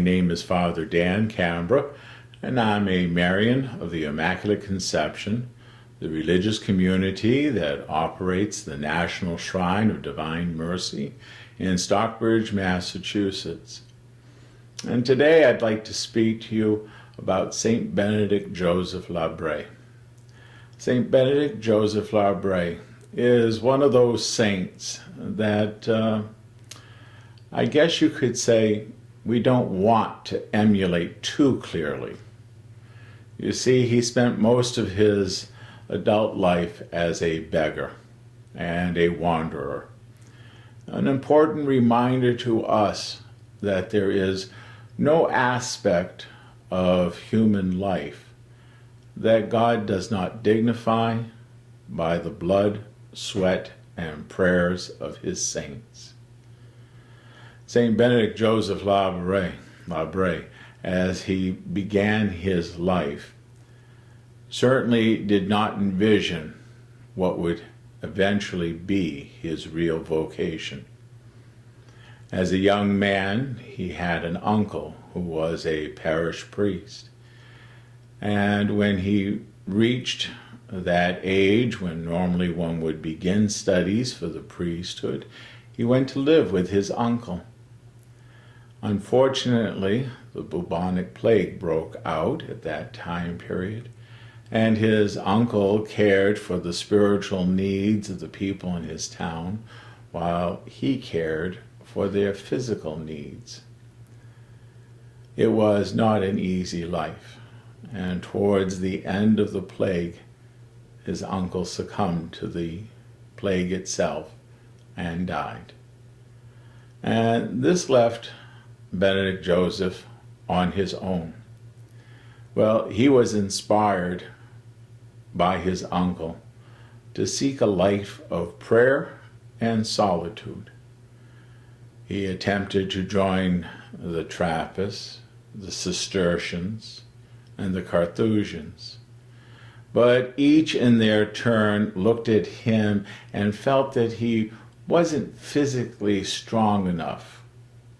name is Father Dan Cambra, and I'm a Marian of the Immaculate Conception, the religious community that operates the National Shrine of Divine Mercy in Stockbridge, Massachusetts. And today I'd like to speak to you about Saint Benedict Joseph Labre. Saint Benedict Joseph Labre is one of those saints that I guess you could say we don't want to emulate too clearly. You see, he spent most of his adult life as a beggar and a wanderer. An important reminder to us that there is no aspect of human life that God does not dignify by the blood, sweat, and prayers of his saints. Saint Benedict Joseph Labre, as he began his life, certainly did not envision what would eventually be his real vocation. As a young man, he had an uncle who was a parish priest. And when he reached that age when normally one would begin studies for the priesthood, he went to live with his uncle. Unfortunately, the bubonic plague broke out at that time period, and his uncle cared for the spiritual needs of the people in his town while he cared for their physical needs. It was not an easy life, and towards the end of the plague, his uncle succumbed to the plague itself and died. And this left Benedict Joseph on his own. Well, he was inspired by his uncle to seek a life of prayer and solitude. He attempted to join the Trappists, the Cistercians, and the Carthusians. But each in their turn looked at him and felt that he wasn't physically strong enough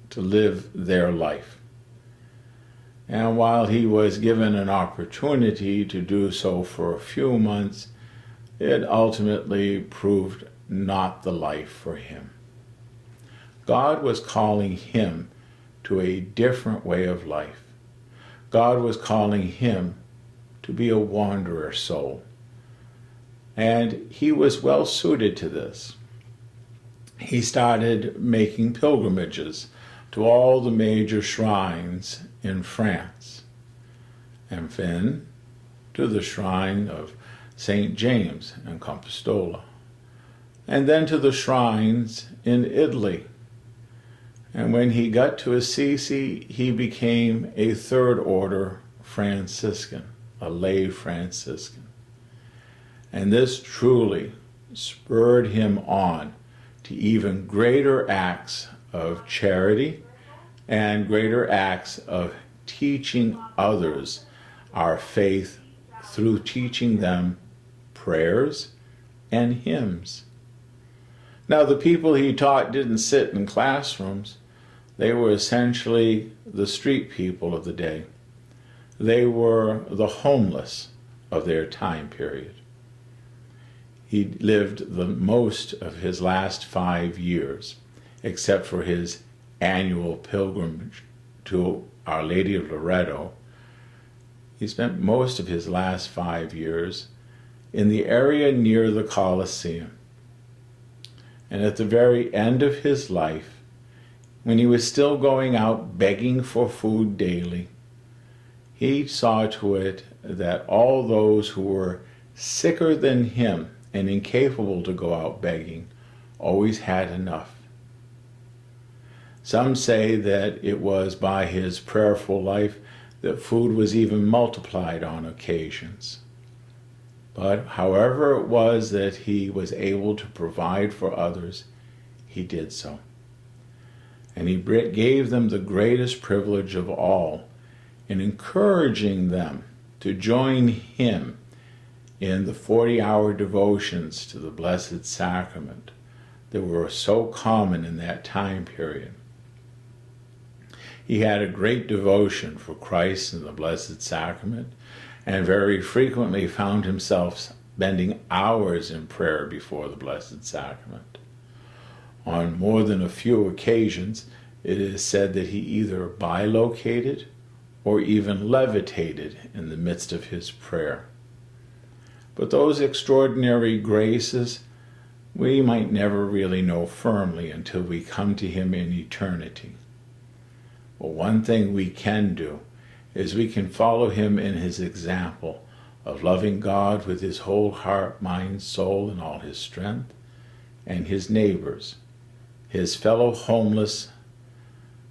to live their life. And while he was given an opportunity to do so for a few months, it ultimately proved not the life for him. God was calling him to a different way of life. God was calling him to be a wanderer soul. And he was well suited to this. He started making pilgrimages to all the major shrines in France, and then to the shrine of St. James in Compostela, and then to the shrines in Italy. And when he got to Assisi, he became a third order Franciscan, a lay Franciscan. And this truly spurred him on to even greater acts of charity and greater acts of teaching others our faith through teaching them prayers and hymns. Now, the people he taught didn't sit in classrooms. They were essentially the street people of the day. They were the homeless of their time period. He lived the most of his last 5 years, except for his annual pilgrimage to Our Lady of Loreto. He spent most of his last 5 years in the area near the Colosseum. And at the very end of his life, when he was still going out begging for food daily, he saw to it that all those who were sicker than him and incapable to go out begging always had enough. Some say that it was by his prayerful life that food was even multiplied on occasions. But however it was that he was able to provide for others, he did so. And he gave them the greatest privilege of all in encouraging them to join him in the 40-hour devotions to the Blessed Sacrament that were so common in that time period. He had a great devotion for Christ and the Blessed Sacrament, and very frequently found himself spending hours in prayer before the Blessed Sacrament. On more than a few occasions, it is said that he either bilocated or even levitated in the midst of his prayer. But those extraordinary graces we might never really know firmly until we come to him in eternity. But one thing we can do is we can follow him in his example of loving God with his whole heart, mind, soul, and all his strength, and his neighbors, his fellow homeless,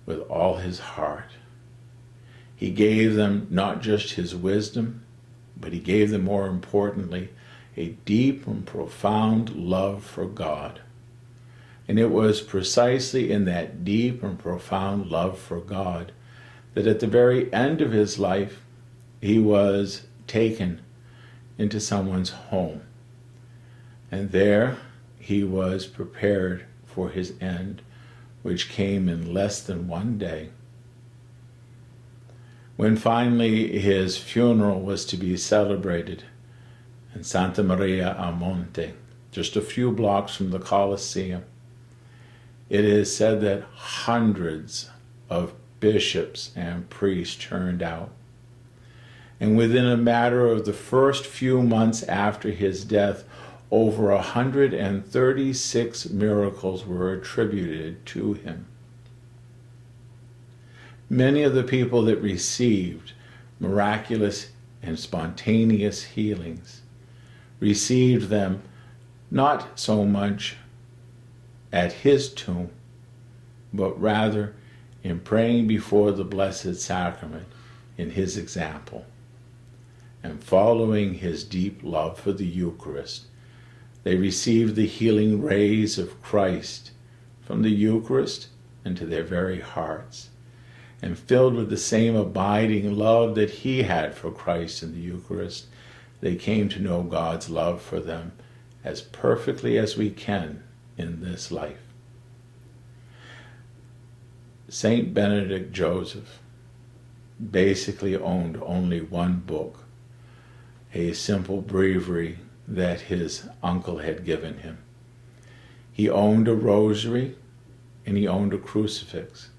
with all his heart. He gave them not just his wisdom, but he gave them, more importantly, a deep and profound love for God. And it was precisely in that deep and profound love for God that at the very end of his life, he was taken into someone's home. And there he was prepared for his end, which came in less than one day. When finally his funeral was to be celebrated in Santa Maria a Monte, just a few blocks from the Colosseum, it is said that hundreds of bishops and priests turned out. And within a matter of the first few months after his death, over 136 miracles were attributed to him. Many of the people that received miraculous and spontaneous healings received them not so much at his tomb, but rather in praying before the Blessed Sacrament in his example, and following his deep love for the Eucharist. They received the healing rays of Christ from the Eucharist into their very hearts, and filled with the same abiding love that he had for Christ in the Eucharist, they came to know God's love for them as perfectly as we can in this life. Saint Benedict Joseph basically owned only one book, a simple breviary that his uncle had given him. He owned a rosary, and he owned a crucifix,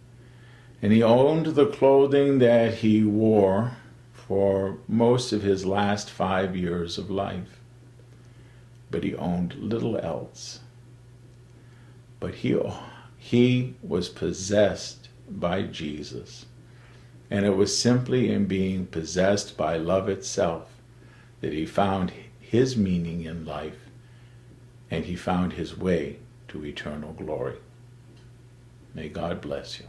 and he owned the clothing that he wore for most of his last 5 years of life. But he owned little else. But he was possessed by Jesus, and it was simply in being possessed by love itself that he found his meaning in life, and he found his way to eternal glory. May God bless you.